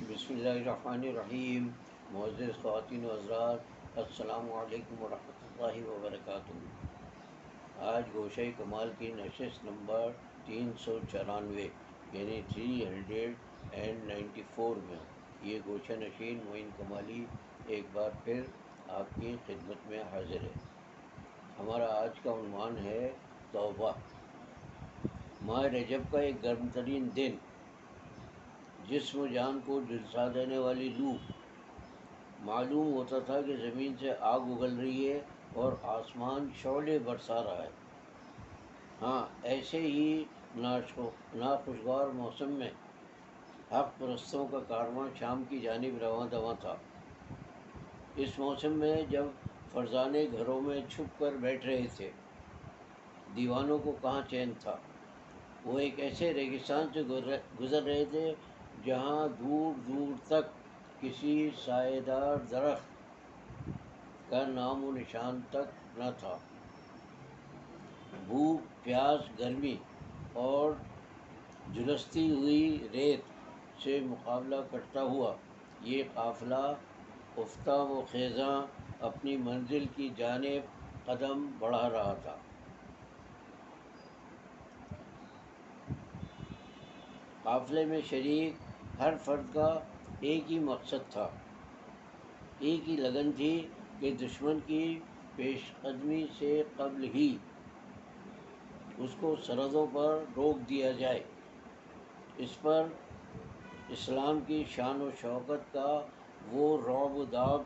بسم اللہ الرحمن الرحیم۔ معزز خواتین و حضرات، السلام علیکم ورحمۃ اللہ وبرکاتہ۔ آج گوشہ کمال کی نشست نمبر 394 یعنی 394 میں یہ گوشہ نشین معین کمالی ایک بار پھر آپ کی خدمت میں حاضر ہے۔ ہمارا آج کا عنوان ہے توبہ۔ ماہ رجب کا ایک گرم ترین دن، جسم و جان کو جھلسا دینے والی لو، معلوم ہوتا تھا کہ زمین سے آگ اگل رہی ہے اور آسمان شعلے برسا رہا ہے۔ ہاں، ایسے ہی ناخوشگوار موسم میں حق پرستوں کا کارواں شام کی جانب رواں دواں تھا۔ اس موسم میں جب فرزانے گھروں میں چھپ کر بیٹھ رہے تھے، دیوانوں کو کہاں چین تھا۔ وہ ایک ایسے ریگستان سے گزر رہے تھے جہاں دور دور تک کسی سایہ دار درخت کا نام و نشان تک نہ تھا۔ بھوک، پیاس، گرمی اور جھلستی ہوئی ریت سے مقابلہ کرتا ہوا یہ قافلہ افتاں و خیزاں اپنی منزل کی جانب قدم بڑھا رہا تھا۔ قافلے میں شریک ہر فرد کا ایک ہی مقصد تھا، ایک ہی لگن تھی کہ دشمن کی پیش قدمی سے قبل ہی اس کو سرحدوں پر روک دیا جائے، اس پر اسلام کی شان و شوکت کا وہ رعب و داب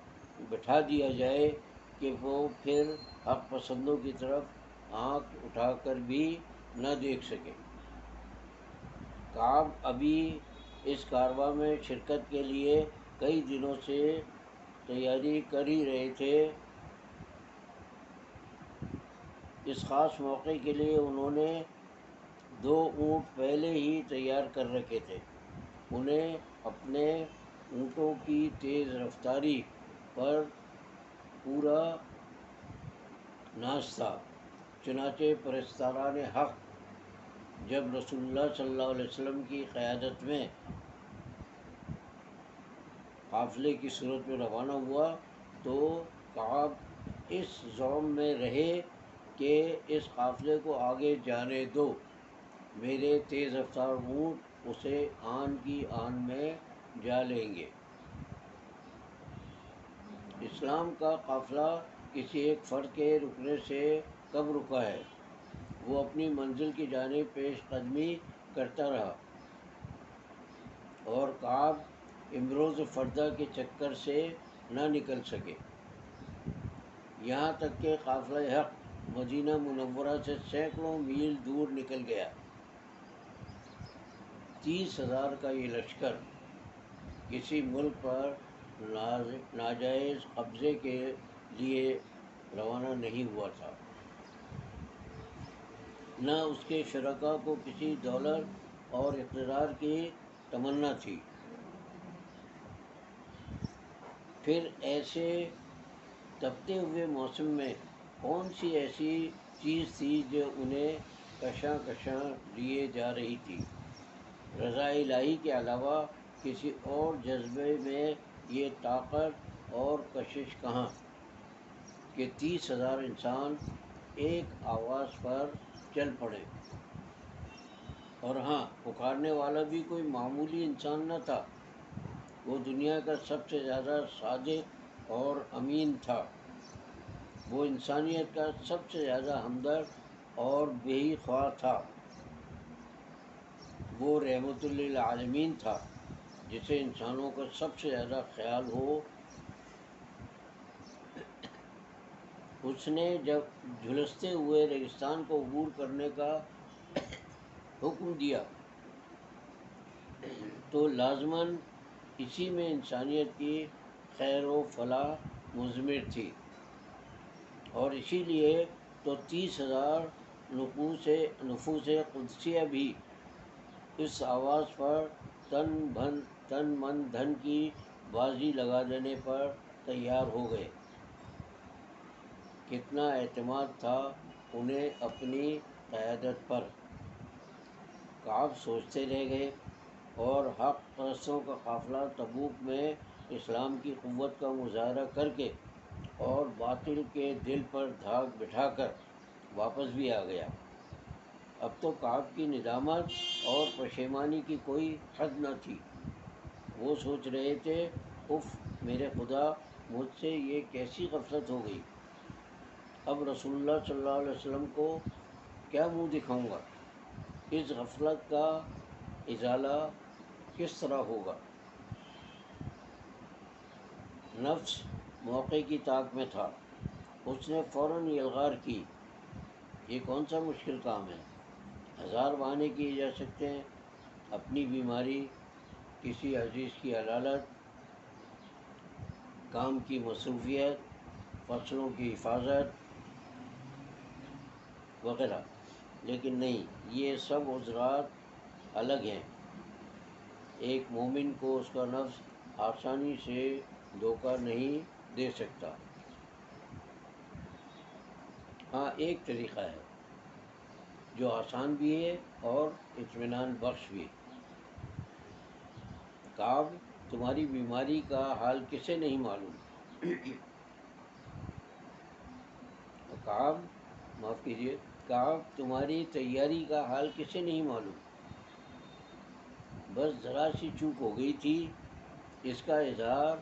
بٹھا دیا جائے کہ وہ پھر حق پسندوں کی طرف آنکھ اٹھا کر بھی نہ دیکھ سکے۔ کعب ابھی اس کارواں میں شرکت کے لیے کئی دنوں سے تیاری کر ہی رہے تھے۔ اس خاص موقع کے لیے انہوں نے 2 اونٹ پہلے ہی تیار کر رکھے تھے۔ انہیں اپنے اونٹوں کی تیز رفتاری پر پورا ناز تھا، چنانچہ پرستاران حق جب رسول اللہ صلی اللہ علیہ وسلم کی قیادت میں قافلے کی صورت میں روانہ ہوا تو کعب اس زوم میں رہے کہ اس قافلے کو آگے جانے دو، میرے تیز رفتار اونٹ اسے آن کی آن میں جا لیں گے۔ اسلام کا قافلہ کسی ایک فرد کے رکنے سے کب رکا ہے؟ وہ اپنی منزل کی جانب پیش قدمی کرتا رہا، اور کعب امروز فردہ کے چکر سے نہ نکل سکے، یہاں تک کہ قافلہ حق مدینہ منورہ سے سینکڑوں میل دور نکل گیا۔ 30,000 کا یہ لشکر کسی ملک پر ناجائز قبضے کے لیے روانہ نہیں ہوا تھا، نہ اس کے شرکاء کو کسی دولت اور اقتدار کی تمنا تھی۔ پھر ایسے تپتے ہوئے موسم میں کون سی ایسی چیز تھی جو انہیں کشاں کشاں لیے جا رہی تھی؟ رضا الہی کے علاوہ کسی اور جذبے میں یہ طاقت اور کشش کہاں کہ 30,000 انسان ایک آواز پر چل پڑے۔ اور ہاں، پکارنے والا بھی کوئی معمولی انسان نہ تھا، وہ دنیا کا سب سے زیادہ صادق اور امین تھا، وہ انسانیت کا سب سے زیادہ ہمدرد اور بے خواہ تھا، وہ رحمت للعالمین تھا جسے انسانوں کا سب سے زیادہ خیال ہو۔ اس نے جب جھلستے ہوئے ریگستان کو عبور کرنے کا حکم دیا تو لازماً اسی میں انسانیت کی خیر و فلاح مضمر تھی، اور اسی لیے تو 30,000 نفوس قدسیہ بھی اس آواز پر تن من دھن کی بازی لگا دینے پر تیار ہو گئے۔ کتنا اعتماد تھا انہیں اپنی قیادت پر! کعب سوچتے رہ گئے، اور حق پرستوں کا قافلہ تبوک میں اسلام کی قوت کا مظاہرہ کر کے اور باطل کے دل پر دھاگ بٹھا کر واپس بھی آ گیا۔ اب تو کعب کی ندامت اور پشیمانی کی کوئی حد نہ تھی۔ وہ سوچ رہے تھے، اف میرے خدا، مجھ سے یہ کیسی غفلت ہو گئی۔ اب رسول اللہ صلی اللہ علیہ وسلم کو کیا منہ دکھاؤں گا؟ اس غفلت کا ازالہ کس طرح ہوگا؟ نفس موقع کی طاق میں تھا۔ اس نے فوراً یلغار کی، یہ کون سا مشکل کام ہے؟ 1000 بہانے کیے جا سکتے ہیں، اپنی بیماری، کسی عزیز کی علالت، کام کی مصروفیت، فصلوں کی حفاظت وغیرہ، لیکن نہیں، یہ سب عذرات الگ ہیں۔ ایک مومن کو اس کا نفس آسانی سے دھوکہ نہیں دے سکتا۔ ہاں، ایک طریقہ ہے جو آسان بھی ہے اور اطمینان بخش بھی۔ کعب، تمہاری بیماری کا حال کسے نہیں معلوم؟ کعب، معاف کیجیے، کعب، تمہاری تیاری کا حال کسے نہیں معلوم؟ بس ذرا سی چوک ہو گئی تھی، اس کا اظہار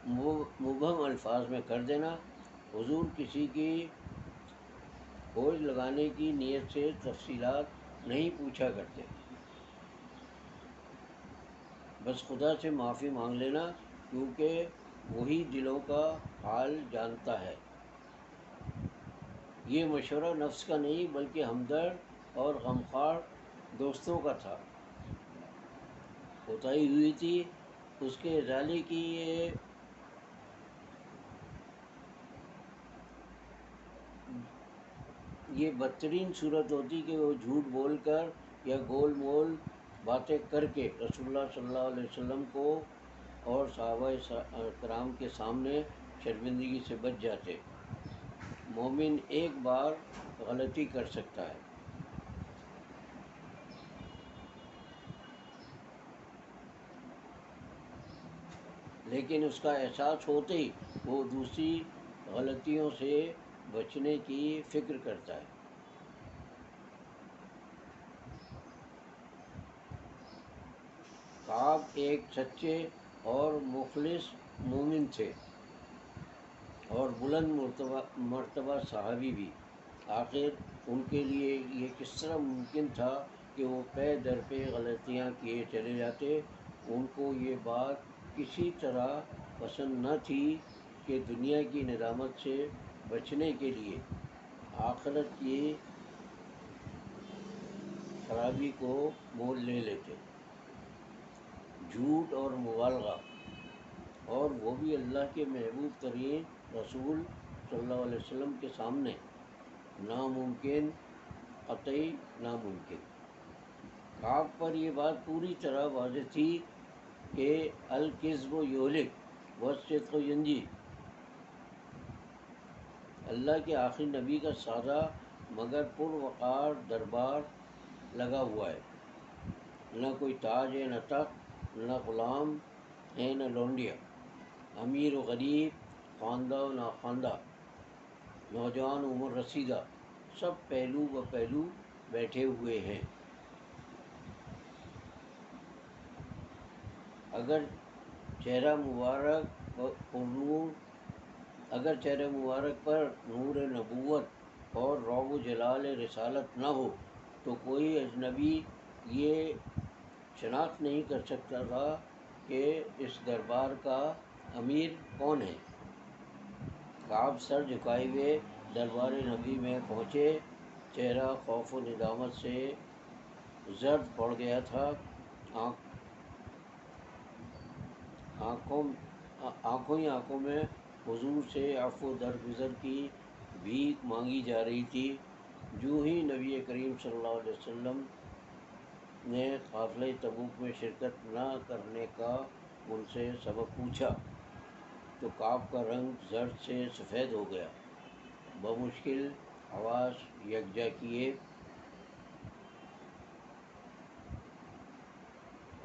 مبہم الفاظ میں کر دینا۔ حضور کسی کی کھوج لگانے کی نیت سے تفصیلات نہیں پوچھا کرتے، بس خدا سے معافی مانگ لینا، کیونکہ وہی دلوں کا حال جانتا ہے۔ یہ مشورہ نفس کا نہیں بلکہ ہمدرد اور غمخوار دوستوں کا تھا۔ کوتاہی ہوئی تھی، اس کے ازالے کی یہ بدترین صورت ہوتی کہ وہ جھوٹ بول کر یا گول مول باتیں کر کے رسول اللہ صلی اللہ علیہ وسلم کو اور صحابہ کرام کے سامنے شرمندگی سے بچ جاتے۔ مومن ایک بار غلطی کر سکتا ہے، لیکن اس کا احساس ہوتے ہی وہ دوسری غلطیوں سے بچنے کی فکر کرتا ہے۔ کعب ایک سچے اور مخلص مومن تھے اور بلند مرتبہ صحابی بھی۔ آخر ان کے لیے یہ کس طرح ممکن تھا کہ وہ پے در پہ غلطیاں کیے چلے جاتے؟ ان کو یہ بات کسی طرح پسند نہ تھی کہ دنیا کی ندامت سے بچنے کے لیے آخرت کی خرابی کو مول لے لیتے۔ جھوٹ اور مبالغہ، اور وہ بھی اللہ کے محبوب ترین رسول صلی اللہ علیہ وسلم کے سامنے، ناممکن، قطعی ناممکن۔ کعب پر یہ بات پوری طرح واضح تھی کہ الکذب یہلک والصدق ینجی۔ اللہ کے آخری نبی کا سادہ مگر پروقار دربار لگا ہوا ہے، نہ کوئی تاج ہے، نہ تخت، نہ غلام ہے، نہ لونڈیا، امیر و غریب، خواندہ و ناخواندہ، نوجوان عمر رسیدہ، سب پہلو بہ پہلو بیٹھے ہوئے ہیں۔ اگر چہرہ مبارک پر نور نبوت اور رعب و جلال رسالت نہ ہو تو کوئی اجنبی یہ شناخت نہیں کر سکتا تھا کہ اس دربار کا امیر کون ہے۔ کعب سر جھکائے ہوئے دربار نبی میں پہنچے، چہرہ خوف و ندامت سے زرد پڑ گیا تھا، آنکھوں ہی آنکھوں میں حضور سے عفو درگزر کی بھیک مانگی جا رہی تھی۔ جو ہی نبی کریم صلی اللہ علیہ وسلم نے قافلہ تبوک میں شرکت نہ کرنے کا ان سے سبب پوچھا تو کعب کا رنگ زرد سے سفید ہو گیا۔ بمشکل حواس یکجا کیے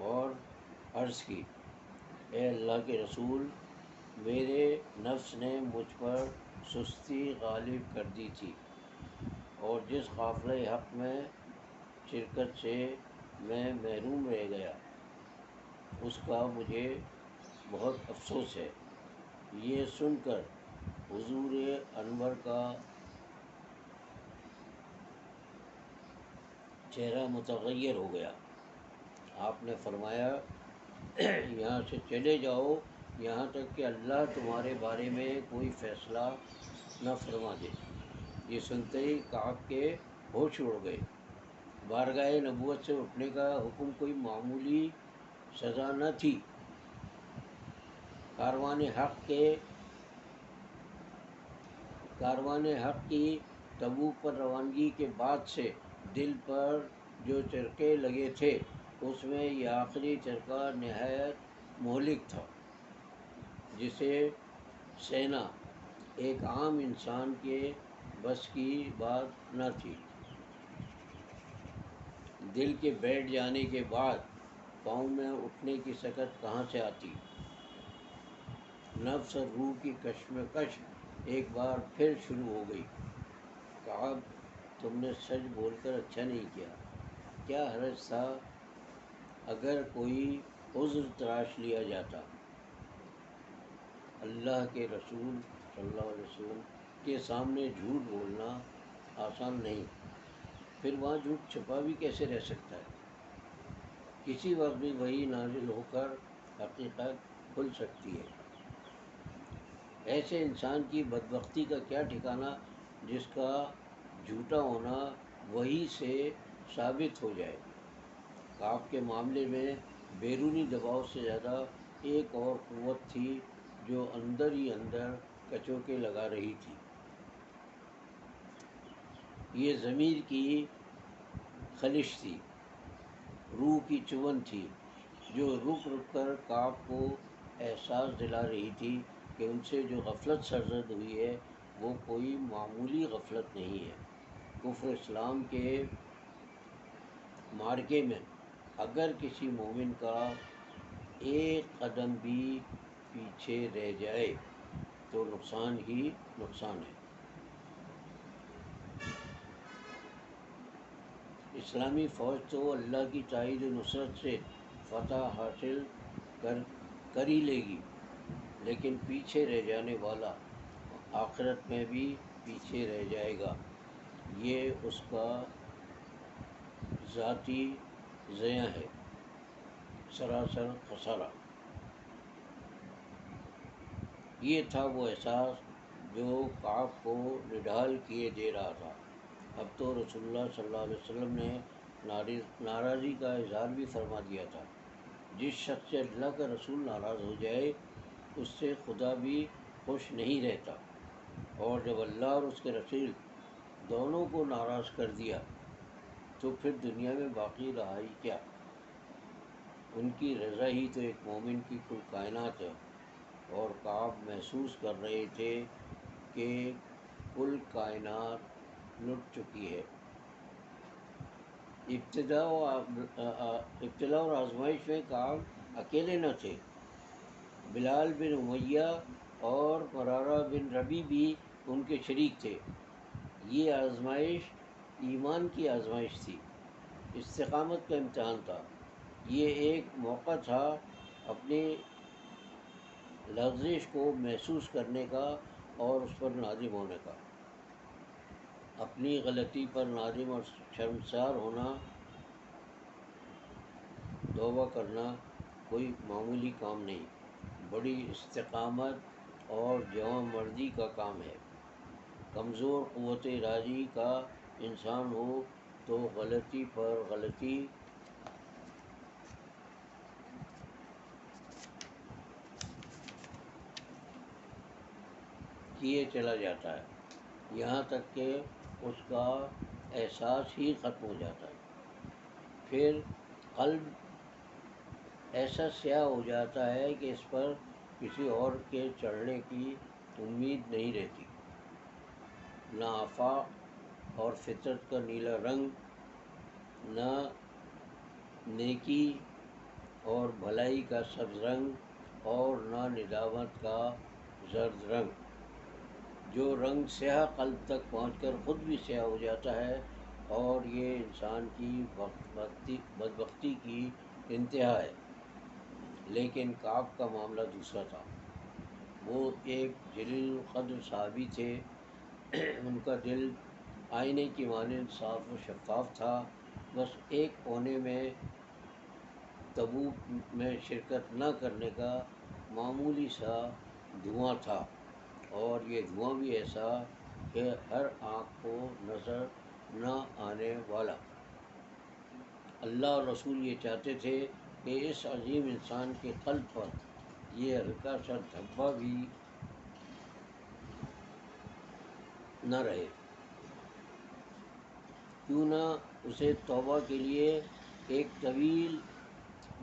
اور عرض کی، اے اللہ کے رسول، میرے نفس نے مجھ پر سستی غالب کر دی تھی، اور جس قافلہ حق میں شرکت سے میں محروم رہ گیا اس کا مجھے بہت افسوس ہے۔ یہ سن کر حضور انور کا چہرہ متغیر ہو گیا۔ آپ نے فرمایا، یہاں سے چلے جاؤ یہاں تک کہ اللہ تمہارے بارے میں کوئی فیصلہ نہ فرما دے۔ یہ سنتے ہی کعب کے ہوش اڑ گئے۔ بارگاہ نبوت سے اٹھنے کا حکم کوئی معمولی سزا نہ تھی۔ کاروان حق کی تبوک پر روانگی کے بعد سے دل پر جو چرکے لگے تھے اس میں یہ آخری چرکہ نہایت مہلک تھا، جسے سہنا ایک عام انسان کے بس کی بات نہ تھی۔ دل کے بیٹھ جانے کے بعد پاؤں میں اٹھنے کی سکت کہاں سے آتی؟ نفس اور روح کی کشمکش ایک بار پھر شروع ہو گئی۔ کعب، تم نے سچ بول کر اچھا نہیں کیا۔ کیا حرج تھا اگر کوئی عذر تراش لیا جاتا؟ اللہ کے رسول صلی اللہ علیہ وسلم کے سامنے جھوٹ بولنا آسان نہیں، پھر وہاں جھوٹ چھپا بھی کیسے رہ سکتا ہے؟ کسی وقت بھی وہی نازل ہو کر حقیقت کھل سکتی ہے۔ ایسے انسان کی بدبختی کا کیا ٹھکانہ جس کا جھوٹا ہونا وحی سے ثابت ہو جائے۔ کعب کے معاملے میں بیرونی دباؤ سے زیادہ ایک اور قوت تھی جو اندر ہی اندر کچوکے لگا رہی تھی۔ یہ ضمیر کی خلش تھی، روح کی چبھن تھی، جو رک رک کر کعب کو احساس دلا رہی تھی کہ ان سے جو غفلت سرزد ہوئی ہے وہ کوئی معمولی غفلت نہیں ہے۔ کفر اسلام کے معرکے میں اگر کسی مومن کا ایک قدم بھی پیچھے رہ جائے تو نقصان ہی نقصان ہے۔ اسلامی فوج تو اللہ کی تائید و نصرت سے فتح حاصل کر ہی لے گی، لیکن پیچھے رہ جانے والا آخرت میں بھی پیچھے رہ جائے گا۔ یہ اس کا ذاتی زیاں ہے، سراسر خسارہ۔ یہ تھا وہ احساس جو کعب کو نڈھال کیے دے رہا تھا۔ اب تو رسول اللہ صلی اللہ علیہ وسلم نے ناراضی کا اظہار بھی فرما دیا تھا۔ جس شخص سے اللہ کا رسول ناراض ہو جائے اس سے خدا بھی خوش نہیں رہتا، اور جب اللہ اور اس کے رسول دونوں کو ناراض کر دیا تو پھر دنیا میں باقی رہا ہی کیا؟ ان کی رضا ہی تو ایک مومن کی کل کائنات ہے، اور کعب محسوس کر رہے تھے کہ کل کائنات لٹ چکی ہے۔ ابتلا اور آزمائش میں کعب اکیلے نہ تھے، بلال بن امیہ اور مرارہ بن ربیع بھی ان کے شریک تھے۔ یہ آزمائش ایمان کی آزمائش تھی، استقامت کا امتحان تھا۔ یہ ایک موقع تھا اپنی لغزش کو محسوس کرنے کا اور اس پر نادم ہونے کا۔ اپنی غلطی پر نادم اور شرمسار ہونا، توبہ کرنا کوئی معمولی کام نہیں، بڑی استقامت اور جواں مردی کا کام ہے۔ کمزور قوت ارادی کا انسان ہو تو غلطی پر غلطی کیے چلا جاتا ہے، یہاں تک کہ اس کا احساس ہی ختم ہو جاتا ہے۔ پھر قلب ایسا سیاہ ہو جاتا ہے کہ اس پر کسی اور کے چڑھنے کی امید نہیں رہتی۔ نہ آفاق اور فطرت کا نیلا رنگ، نہ نیکی اور بھلائی کا سبز رنگ اور نہ ندامت کا زرد رنگ، جو رنگ سیاہ قلب تک پہنچ کر خود بھی سیاہ ہو جاتا ہے، اور یہ انسان کی بدبختی کی انتہا ہے۔ لیکن کعب کا معاملہ دوسرا تھا۔ وہ ایک جلیل القدر صحابی تھے۔ ان کا دل آئینے کی مانند صاف و شفاف تھا۔ بس ایک کونے میں تبوک میں شرکت نہ کرنے کا معمولی سا دھواں تھا، اور یہ دھواں بھی ایسا کہ ہر آنکھ کو نظر نہ آنے والا۔ اللہ اور رسول یہ چاہتے تھے کہ اس عظیم انسان کے قلب پر یہ ہلکا سا دھبا بھی نہ رہے، کیوں نہ اسے توبہ کے لیے ایک طویل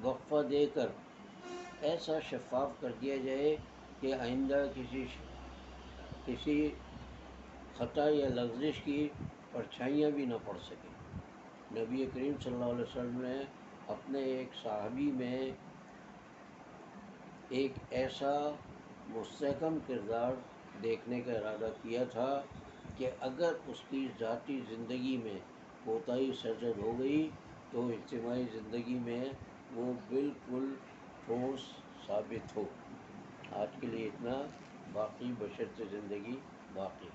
وقفہ دے کر ایسا شفاف کر دیا جائے کہ آئندہ کسی خطا یا لغزش کی پرچھائیاں بھی نہ پڑ سکیں۔ نبی کریم صلی اللہ علیہ وسلم نے اپنے ایک صحابی میں ایک ایسا مستحکم کردار دیکھنے کا ارادہ کیا تھا کہ اگر اس کی ذاتی زندگی میں کوتاہی سرزد ہو گئی تو اجتماعی زندگی میں وہ بالکل ٹھوس ثابت ہو۔ آج کے لیے اتنا، باقی بشرط زندگی باقی۔